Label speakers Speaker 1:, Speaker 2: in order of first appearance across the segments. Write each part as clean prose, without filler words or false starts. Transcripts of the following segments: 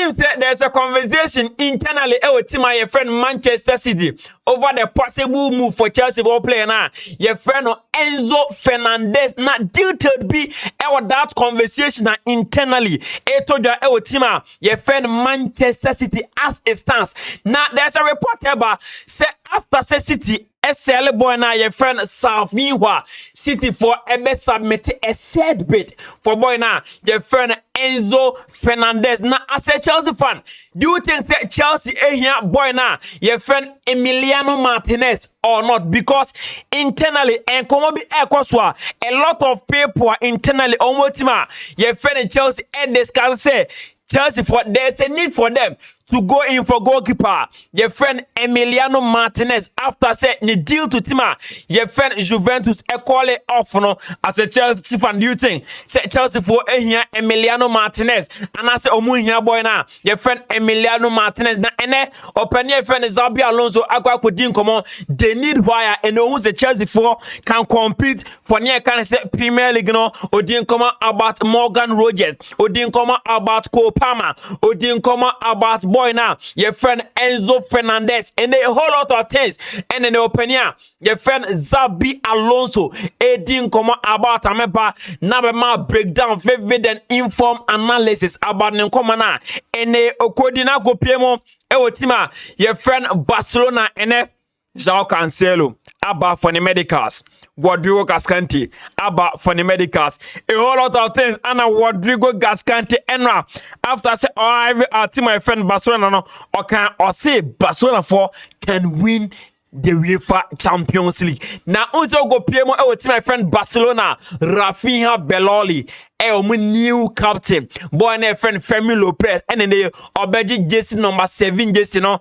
Speaker 1: seems that there's a conversation internally with my friend Manchester City over the possible move for Chelsea ball player now. Your friend Enzo Fernandez not due to be that conversation internally. Told your team your friend Manchester City as it stands. Now there's a report about say after say City SL boy now your friend Salvinwa City for ebe submit a said bid for boy now your friend Enzo Fernandez. Now as a Chelsea fan, do you think that Chelsea here boy now your friend Emiliano Martínez or not? Because internally and come be a lot of people internally almost your friend Chelsea and this can say Chelsea for there's a need for them to go in for goalkeeper. Your friend Emiliano Martínez after say the deal to Tima. Your friend Juventus call it off no as a Chelsea fan. Do you think say Chelsea for here Emiliano Martínez and I say omu here boy now. Your friend Emiliano Martínez na ene open your friend Xabi Alonso akwa kodin komo. They need wire and who's the Chelsea for can compete for near can say Premier League no. Odin komo about Morgan Rogers. Odin komo about Cole Palmer. Odin komo about boy now, your friend Enzo Fernandez, and a whole lot of things. And then the opinion, your friend Xabi Alonso, Edin come about Ameba, Nabema breakdown, vivid and informed analysis about Nkomana, and a Okodina go Piemo, Ewotima, your friend Barcelona, and João Cancelo, Abba for the medicals. Rodrigo Gascanti, Abba for the medicals. A whole lot of things. And Rodrigo Gascanti, and after I say, I team my friend Barcelona, no, or say Barcelona for can win the UEFA Champions League. Now, also go PMO with my friend Barcelona, Rafinha Belloli. New captain, boy, and friend Femi Lopez, and then they Obeji Jesse number 7 Jesse no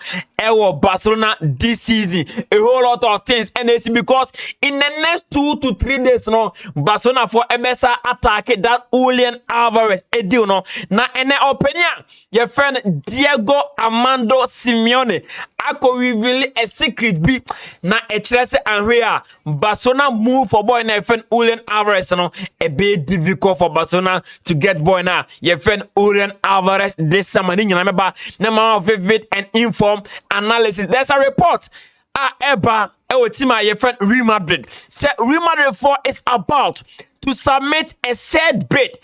Speaker 1: Barcelona this season. A whole lot of things, and it's because in the next 2 to 3 days, no Barcelona for MSA attack that Julian Alvarez deal no. Now, and the opinion, your friend Diego Armando Simeone. Ako reveal a secret be na Chelsea and Real Barcelona move for boy and friend Julian Alvarez no a bit difficult for Barcelona to get boy now. Your friend Julian Alvarez this summer you remember number vivid and informed analysis. There's a report Eba Ewotima your friend Real Madrid say Real Madrid 4 is about to submit a said bid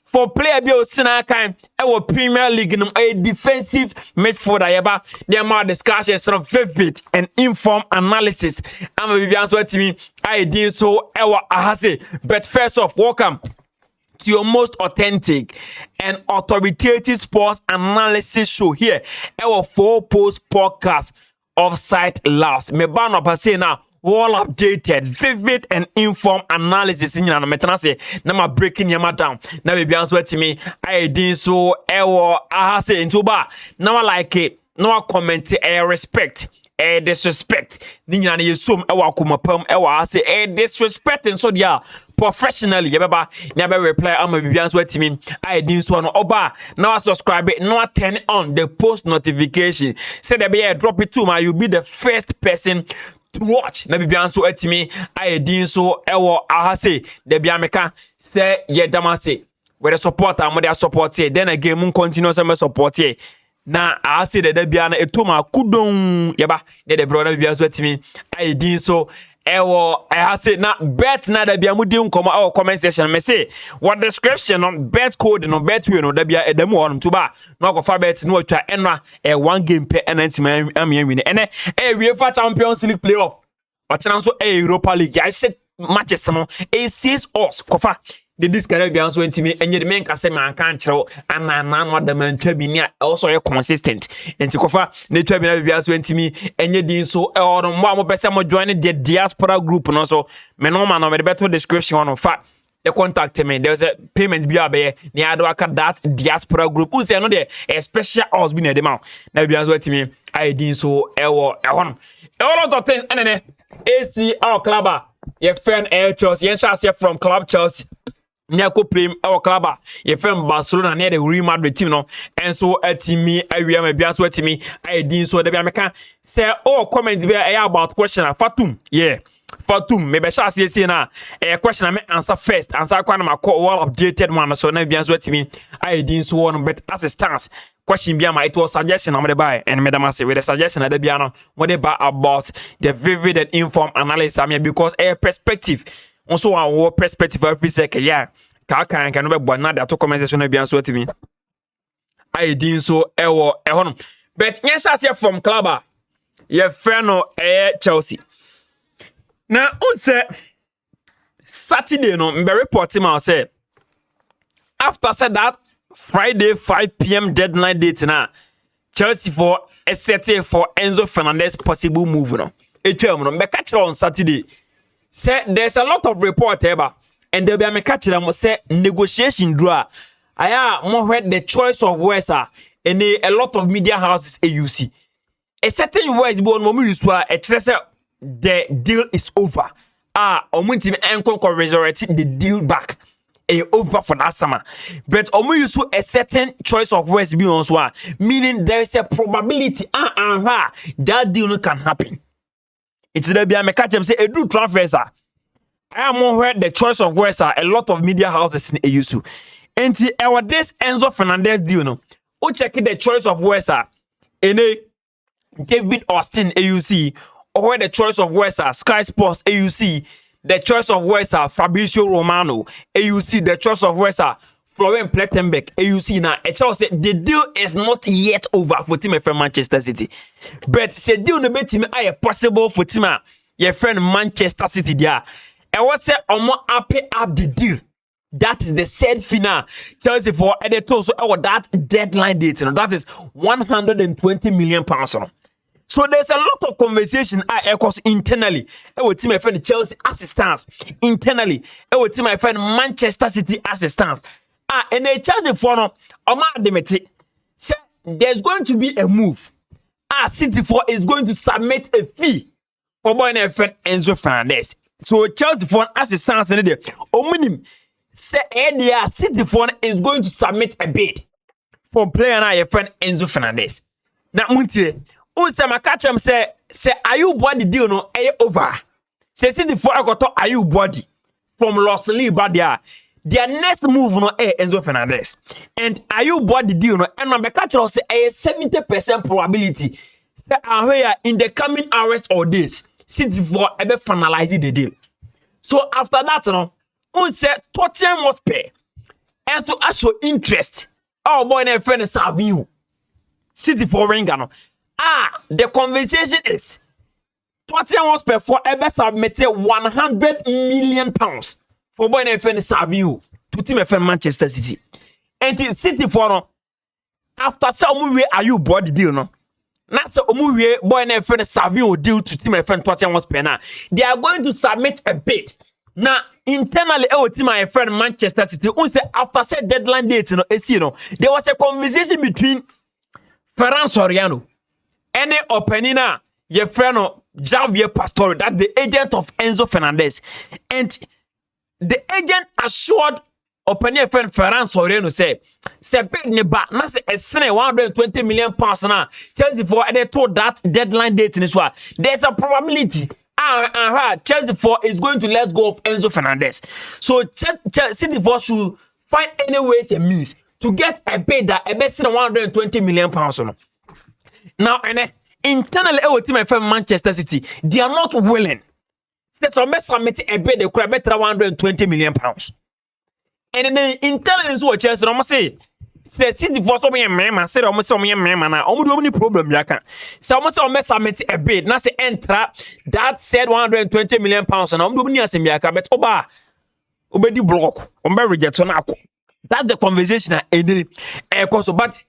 Speaker 1: for player be Osinakan our Premier League a defensive midfielder yeba there more discussions of vivid and informed analysis. I'm a answer to me I did so our ahase. But first off, welcome to your most authentic and authoritative sports analysis show here our 4-post podcast Offside Laughs. Me ban up say now all updated, vivid and informed analysis in your metanase. Now my breaking your down. Now baby answer to me. I did so I say into bar. Now I like it. Now I comment respect. Disrespect. Ninya ni yesum kuma pam I say disrespect and so dia professionally yebaba never reply ama bibi answer to me I didn't so no oba now I subscribe it now I turn on the post notification say there be a drop it too ma you be the first person to watch na bibi answer to me I didn't so say there be ameka say ye damase with the support am dey support here then again mun continue some support here. Na I say that Debiana etoma kudon yeba the brother be answer to me I did so I say na bet na da bia mudi nkoma our comment section me say what description on bet code no bet we no da bia edam won to ba no go fa bet no atwa enra 1 game per enantima am win ene UEFA Champions League playoff o chana so Europa League I said matches no says us kofa the this can be answer to me and the men can say man can't show and what the man to be near also consistent and to cover the to be answer to me and you did so or more person more join the diaspora group and also me no man over the better description on fact the contact me there's a payment be near that diaspora group who say no there a special house be near the mount now be answer to me I did so a lot of things and then AC our club your friend Chelsea yes I say from club Chelsea Nyako play our club your friend Barcelona near the Real Madrid team no and so at me I will be answer to me I didn't so the American say comment be about question Fatum yeah Fatum maybe shall say na a question I may answer first answer quite my call all updated one so now be answer to me I didn't so one but as a stance question be it was suggestion I'm the buy and madam say with the suggestion at the piano what about the vivid and informed analysis I mean because a perspective also our perspective every second yeah can be born now that to comment section be answer to me I did so but yes I say from club your friend no Chelsea now on say Saturday no be reporting out say after said that Friday 5 p.m. deadline date now Chelsea for a setting for Enzo Fernandez possible move no etwa no be catch on Saturday say there's a lot of report eba and there be a catch them say negotiation draw aya mo heard the choice of words are and a lot of media houses AUC a certain words be on mo use a say the deal is over omunti enko resurrect the deal back over for that summer but use a certain choice of words be on so meaning there is a probability that deal can happen. It's there be a catch them say a do transfers I am heard the choice of words are a lot of media houses in AUC and this Enzo Fernandez deal no who check the choice of words are in a David Austin AUC or where the choice of words are Sky Sports AUC, the choice of words are Fabrizio Romano AUC, the choice of words are Florian Plettenberg AUC. Now it tells say the deal is not yet over for team from Manchester City, but say deal no be team are possible for team your friend Manchester City there. I was say omo happy up the deal. That is the said final Chelsea for editor so that deadline date, that is 120 million pounds. So there's a lot of conversation echoes internally. With my friend Chelsea assistants internally. With my friend Manchester City assistants. And the Chelsea for no, there's going to be a move. City for is going to submit a fee for boy and friend Enzo Fernandez. So Chelsea for assistants in there. Omunim say City for is going to submit a bid for player and your friend Enzo Fernandez. Now muntie. Unsema catch him say are you body deal no over. Say City for are you body from Los Liba their next move no Enzo Fernandez. And are you body deal no and number catch say 70% probability say in the coming hours or days City for finalize the deal. So after that no unse Tottenham must pay and so show interest. Oh boy na friend Savio City for Ringa no. The conversation is Tottenham Hotspur for ever submitted 100 million pounds for boy and friend Savio to team FM Manchester City. And City for no after some are you body deal no. Now so boy and friend Savio deal to team FM Tottenham Hotspur now. They are going to submit a bid. Now internally team my friend Manchester City after said deadline date there was a conversation between Ferran Soriano any openina your friend Javier Pastore, that the agent of Enzo Fernandez, and the agent assured opening friend Ferran Soriano say big neba na say esene 120 million pounds na Chelsea for they told that deadline date in this one. There's a probability Chelsea for is going to let go of Enzo Fernandez. So City for should find any ways and means to get a bid that a best 120 million pounds. Now, and internally, my friend Manchester City, they are not willing. So, submit a bid, they could better 120 million pounds. And then internally, is what Chelsea, I'm say City for some man, said almost some man, only problem, Yaka. So, almost submit a bid, not say enter that said 120 million pounds, and I'm doing Yaka, but Obedi block, reject. That's the conversation, but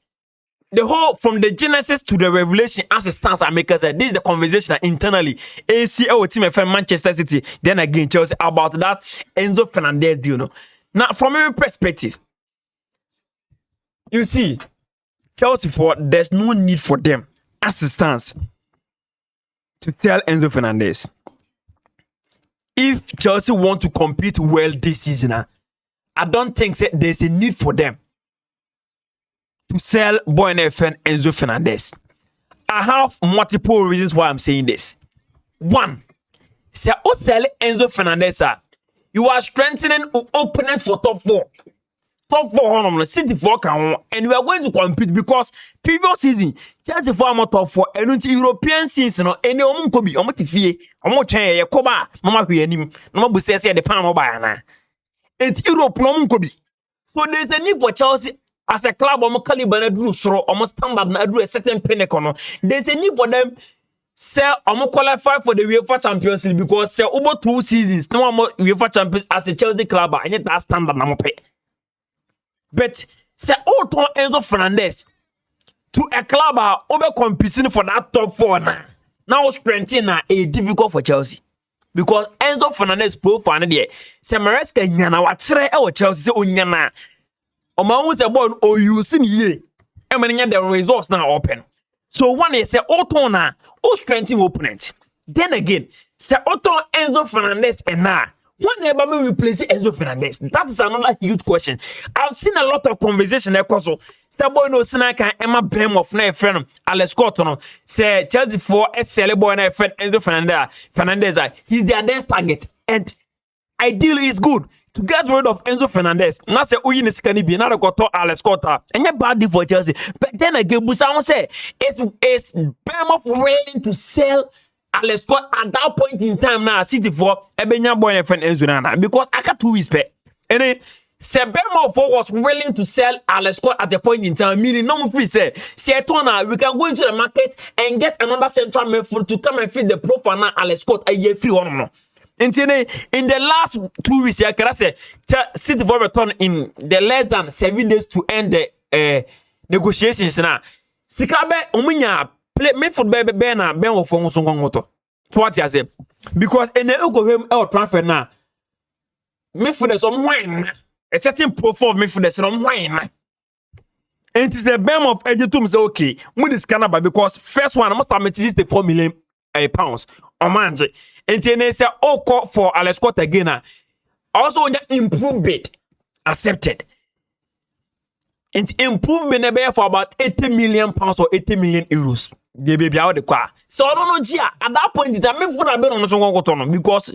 Speaker 1: the whole from the genesis to the revelation as it stands and makers this is the conversation internally ACL team from Manchester City then again Chelsea about that Enzo Fernandez deal. Now from my perspective you see Chelsea for there's no need for them as it stands to tell Enzo Fernandez if Chelsea want to compete well this season. I don't think there's a need for them to sell boy and friend Enzo Fernandez. I have multiple reasons why I'm saying this. One, say sell Enzo Fernandez, you are strengthening opponents for top 4. top 4 on City 4 can, and we are going to compete because previous season Chelsea 4 am top 4 and until European season no any could be fie chain ye koba mama hwe anim no bu say the pan no buy na and Europe no could be. So there's a need for Chelsea as a club caliber na duru soro standard na duru a certain pinnacle no. There's a need for them say qualify for the UEFA Champions League because say over 2 seasons no more UEFA Champions as a Chelsea club and that standard na mo pay. But say Otto Enzo Fernandez to a club over competing for that top 4 now strengthening a difficult for Chelsea because Enzo Fernandez profile there say Maresca nyana wa kire e Chelsea say onyana o ma hu say ball o use ni ye e manya the results now open. So one is say Otto na o strengthening opponent. Then again say Otto Enzo Fernandez and na when ever we replace Enzo Fernandez? That is another huge question. I've seen a lot of conversation because boy no sina kan Emma Bem of na friend Alex Scott no say Chelsea for SL boy na friend Enzo Fernandez he's their next target and ideally is good to get rid of Enzo Fernandez. Now say uyi ni sika ni bi na rekoto Alex Scott and ya bad deal for Chelsea. But then again Busa say it's Bem of willing to sell Alex Scott at that point in time now City for ebenya boy and friend Enzo na because aka 2 weeks pe and Sebema was willing to sell Alex Scott at a point in time, meaning no free say we can go into the market and get another central midfielder to come and feed the profile Alex Scott a year free one no. In the last 2 weeks, I can say City for return in the less than 7 days to end the negotiations now. Sikabe umunya play midfield be na ben wo fon so ngoto. So what you say? Because in the go transfer now midfield some wine a certain profile of midfield some wine. And it is the Bem of Ejitum say okay, we this Canada because first one must have is the 4 million pounds. Omanje. And then say call for Alex Scott again. Also improve bid accepted. And improvement be for about 80 million pounds or 80 million euros. They be out the car. So I don't know Gia at that point it's a me for have been on so because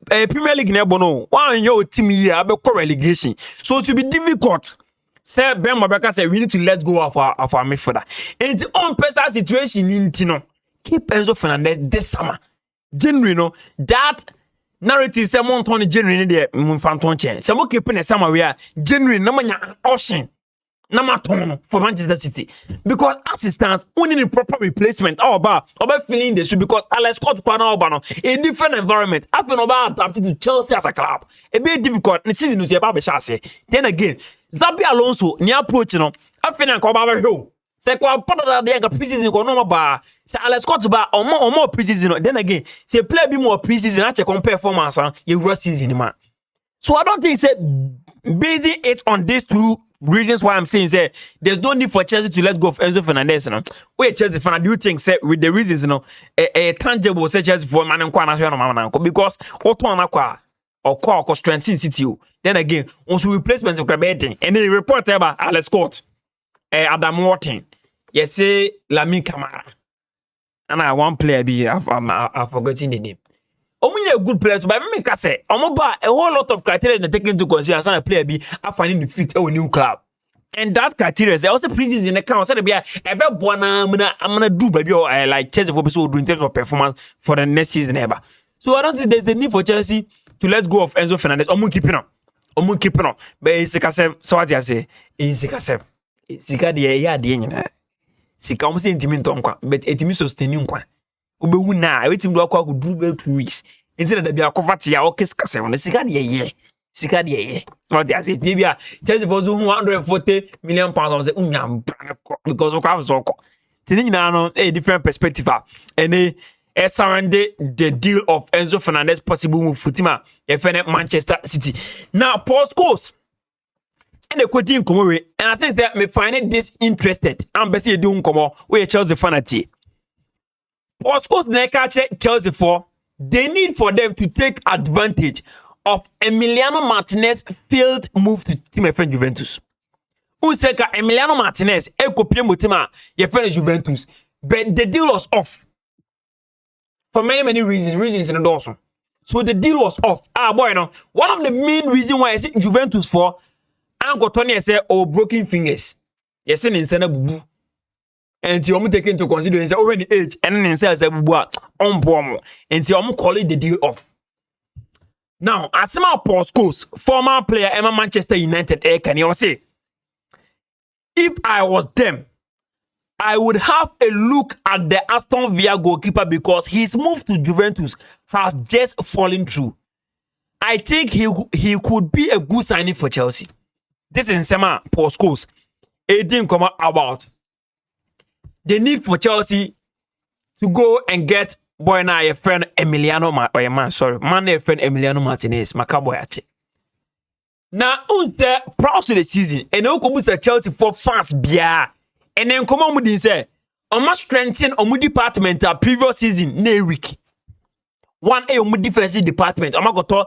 Speaker 1: Premier League never know one your team here be relegation. So it will be difficult. Say Ben Mabeka say we need to let go of our midfielder. And the on personal situation in Tino. Keep Enzo Fernandez this summer. January no that narrative say mon ton January there mun fanton chen. Say mo keep in the summer where January no manya option. Namaton for Manchester City because assistance we need a proper replacement about feeling the shoe because Alex Scott a different environment after adapted to Chelsea as a club a bit difficult the season is about chance. Then again Zabi Alonso ni approach no after na ko ba hill say ko part of the preseason ko no ba say Alex Scott ba or more preseason then again say play be more preseason na check performance you season man. So I don't think say basing it on these two reasons why I'm saying say there's no need for Chelsea to let go of Enzo Fernandez. Wait, Chelsea fan, do you think say with the reasons a tangible say Chelsea for man and because Otto Anakwa or call strengthen City. Then again, also replacements of Grabeting and they report about Alex Scott, Adam Wharton, yes, say Lamine Camara, and I one player be I've forgotten the name. Only a good players, but I can say, a whole lot of criteria they take into consideration as a player be finding the fit a new club. And that criteria, they also preseason in the count. So they be a very born. I'm gonna do baby like Chelsea for people do in terms of performance for the next season ever. So I don't think there's a need for Chelsea to let go of Enzo Fernandez. Omun keeping on. But it's so what I say, it's Sika de ya de nyina. Sika omo se intimi ntonkwa, but etimi sustaining nkwa. Obewu na wetim do akwa do 2 weeks instead da bia coverti ya okes kasem no sika de ye what I say bia Chelsea for 140 million pounds say unyam because of course so tin nyina no a different perspective and surround the deal of Enzo Fernandez possible move futima e Manchester City now post course and the quoting come and I say that me find this interested am be say do nkomo we Chelsea fanati. Of course, Chelsea for they need for them to take advantage of Emiliano Martínez failed move to team friend Juventus. Useka Emiliano Martínez ekopie motima your friend Juventus, but the deal was off for many reasons in the Dawson. So the deal was off. Boy, no. One of the main reasons why I see Juventus for Uncle Tony say broken fingers. Yes, in Sena bubu. And you take into consideration already age and then says a bubu on pomo. And you call it the deal off. Now, as my Paul Scholes, former player Emma Manchester United, can you say? If I was them, I would have a look at the Aston Villa goalkeeper because his move to Juventus has just fallen through. I think he could be a good signing for Chelsea. This is Sema Paul Scholes. It didn't come about the need for Chelsea to go and get boy na your friend Emiliano man friend Emiliano Martínez makaboyache. Now who's there proud to the season and no come say Chelsea for fans bia and then come on with say must strengthen omu department previous season na week one omu defensive department amagoto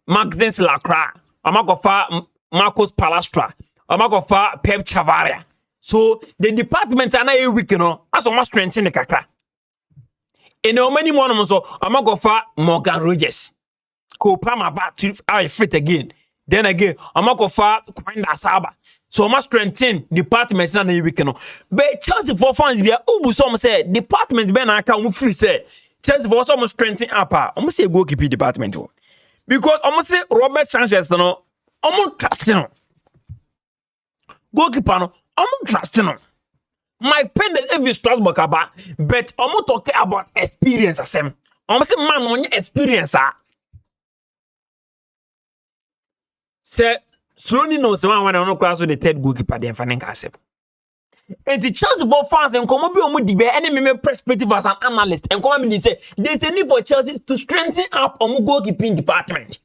Speaker 1: Martínez Lacra amagofa Marcos Palastra amagofa Pep Chavaria. So the department are na week as must strengthen the kakra. In how many more so I'm gonna go for Morgan Rogers. Ko Palmer back to I fit again. Then again, I'm gonna go for Kwenda Saba. So I'm strengthen departments na the weekend. But Chelsea for fans be ubu some say department be na account free say Chelsea for some strengthen up. I'm say goalkeeper department. Because I'm say Robert Sanchez no, I'm trust no. Goalkeeper no, I'm trust no. My pen is every Strasbourg about, but I'm not talking about experience as him. I'm saying man on your experience say slowly knows one when I don't cross with the third goalkeeper the fanning asem. And the Chelsea for fans and come be on debate any perspective as an analyst and come and say there's a need for Chelsea to strengthen up on goalkeeping department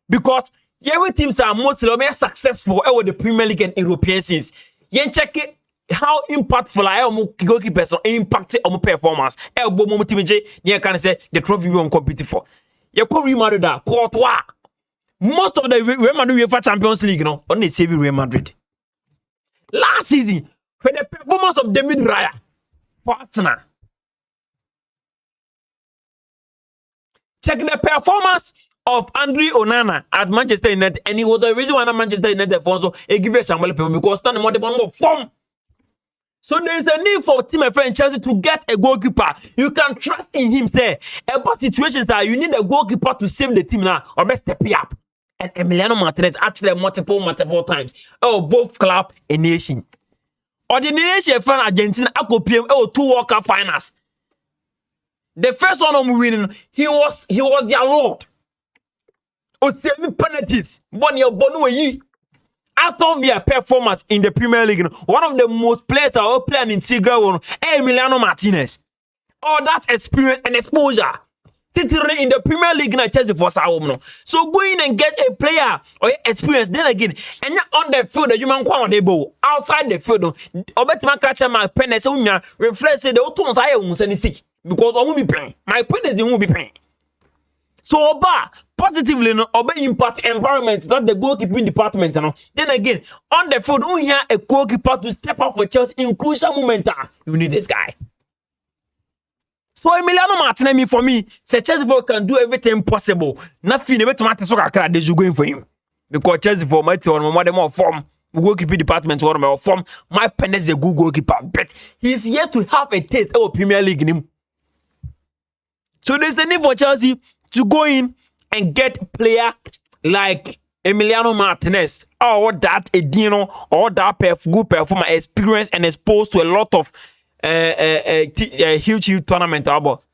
Speaker 1: because every teams are mostly successful over the Premier League and European scenes. You check it. How impactful are goalkeepers impact on performance? Elbow moment you can say the trophy we compete for. You call Real Madrid Courtois. Most of the Real Madrid UEFA Champions League, only save Real Madrid. Last season, when the performance of David Raya, partner. Check the performance of Andre Onana at Manchester United, and he was the reason why Manchester United also give us some people because stand more the form. So there is a need for team my friend Chelsea to get a goalkeeper. You can trust in him there. About situations that you need a goalkeeper to save the team now or best step up. And Emiliano Martínez actually multiple times. Both club and nation. Or the nation fan Argentina ako PM 2 World Cup finals. The first one I'm winning, he was their lord. Penalties. Aston Villa performance in the Premier League. One of the most players are playing in Seagull, Emiliano Martínez. All that experience and exposure. Titling in the Premier League na Chelsea for Sao. So go in and get a player or experience. Then again, and you're on the field, you man kwa de bo. Outside the field, obetima catch my pen so we reflect say the otones I won't send sick because I won't be paying. My pen is won't be paying. So oba positively oba impact environment not the goalkeeping department Then again on the field we hear a goalkeeper to step up for Chelsea in crucial moment. You need this guy. So Emiliano Martínez for me say Chelsea can do everything possible. Nothing about to so kakra they should going for him because Chelsea for my team more them form goalkeeping department one more form. My pen is a good goalkeeper but he's yet to have a taste of Premier League in him. So there's a need for Chelsea to go in and get player like Emiliano Martínez or that Edino or that good performer experience and exposed to a lot of huge tournament.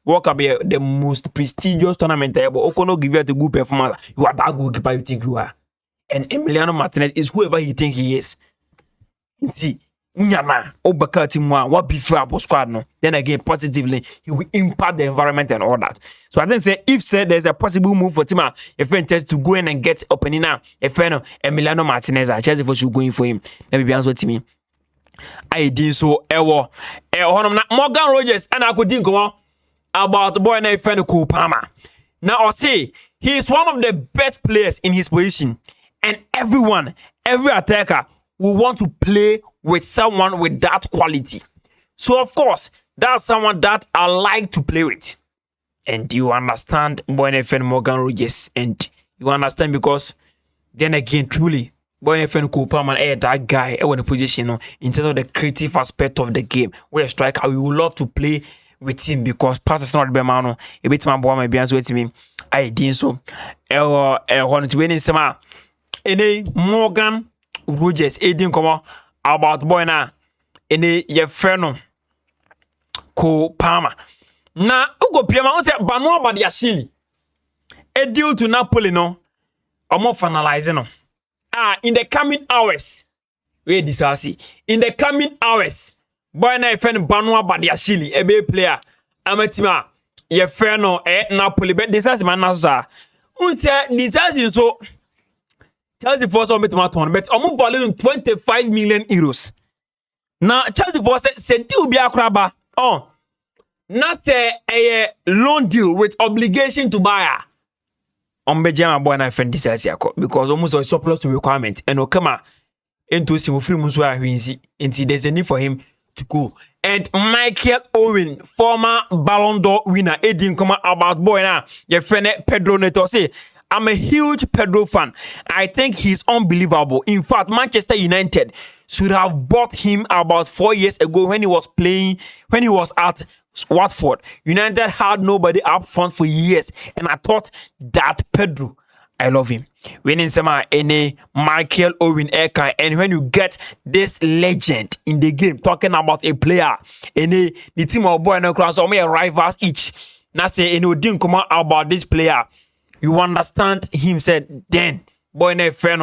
Speaker 1: What can be the most prestigious tournament? Okono give you a good performance. You are that goalkeeper you think you are. And Emiliano Martínez is whoever he thinks he is. See. What before squad no. Then again, positively, he will impact the environment and all that. So I think say if there's a possible move for Tima, a friend test to go in and get opening now. A friend Emiliano Martínez, Chelsea for should going for him. Let me be honest with me. I did so Morgan Rogers and I could think about the boy and a friend called Palmer. Now I'll say he is one of the best players in his position, and every attacker will want to play with someone with that quality. So of course, that's someone that I like to play with. And you understand boy and friend Morgan Rogers, and you understand because then again, truly, boy friend Cole Palmer that guy in the position, no, in terms of the creative aspect of the game. We're a striker, we would love to play with him because pass is not the man. A bit my boy, my beans with me. I did so. Want to win in summer. Any Morgan Rogers, Aiden come about boy na. Any your friend Cole Palmer. Na Ugo Piama on say Banu Badiashile. A deal to Napoli no. Omo finalizing no. In the coming hours. Wait this I see. In the coming hours. Boy na friend Banu Badiashile, a be player. Amatima your friend no Napoli but this is man na say this is so Chelsea for some bit but omo balloon 25 million euros. Now Chelsea for say deal be akraba. Not a loan deal with obligation to buy. Bejama boy na friend this year because almost a surplus to requirement and come into some free muswa winsi there's a need for him to go. And Michael Owen, former Ballon d'Or winner, Edin come about boy now. Your friend Pedro Neto say, I'm a huge Pedro fan. I think he's unbelievable. In fact, Manchester United should have bought him about 4 years ago when he was at Watford. United had nobody up front for years, and I thought that Pedro, I love him. Winning some any Michael Owen Eka, and when you get this legend in the game talking about a player, any the team of boy and class or me rivals each. Now say any didn't come out about this player. You understand him said then boy na friend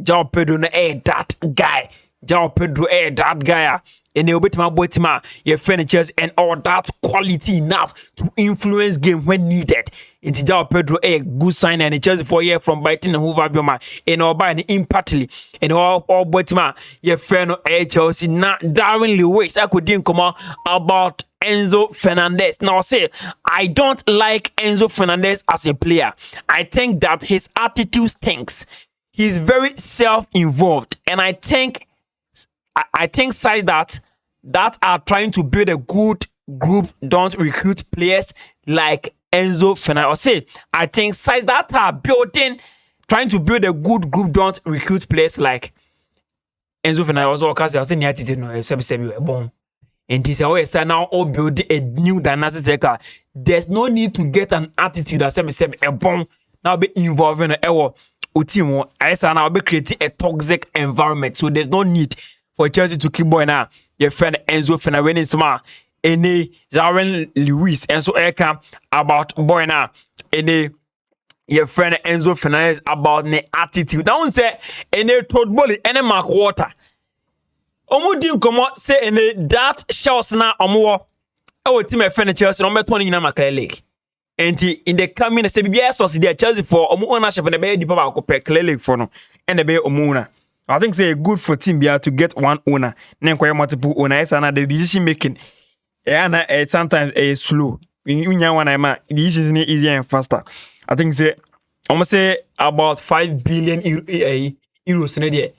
Speaker 1: João Pedro na that guy. João Pedro that guy. And they obey my boy Tima, your furnitures and all that quality enough to influence game when needed. Into João Pedro good sign and Chelsea 4 years from Brighton and Hoover Bioma and all by the impactly and all boy Tima, your friend Chelsea not Darwin Lewis. I could didn't come out about Enzo Fernandez. Now say I don't like Enzo Fernandez as a player. I think that his attitude stinks. He's very self-involved, and I think sides that are trying to build a good group don't recruit players like Enzo Fernandez. Say I think sides that are trying to build a good group don't recruit players like Enzo Fernandez. Also, because I was saying no, born. And this is now all build a new dynastic. There's no need to get an attitude that a bomb now be involved in a team. I say now be creating a toxic environment. So there's no need for Chelsea to keep boy now. Your friend Enzo Fernandez winning some any Darwin Lewis and so about boy now any your friend Enzo Fernandez about the attitude. Don't say any toad bully any Mark Water. Omo din komo say any that shells na omo our team friend Chelsea number 20 in Maccabi League. And in the coming say BBS was there Chelsea for omo ownership and the be deeper ko per League for no and the be omo. I think say good for team be to get one owner. Then quite multiple owners and the decision making. And sometimes slow. When you one the decision is easier and faster. I think say almost say about 5 billion euros in a day.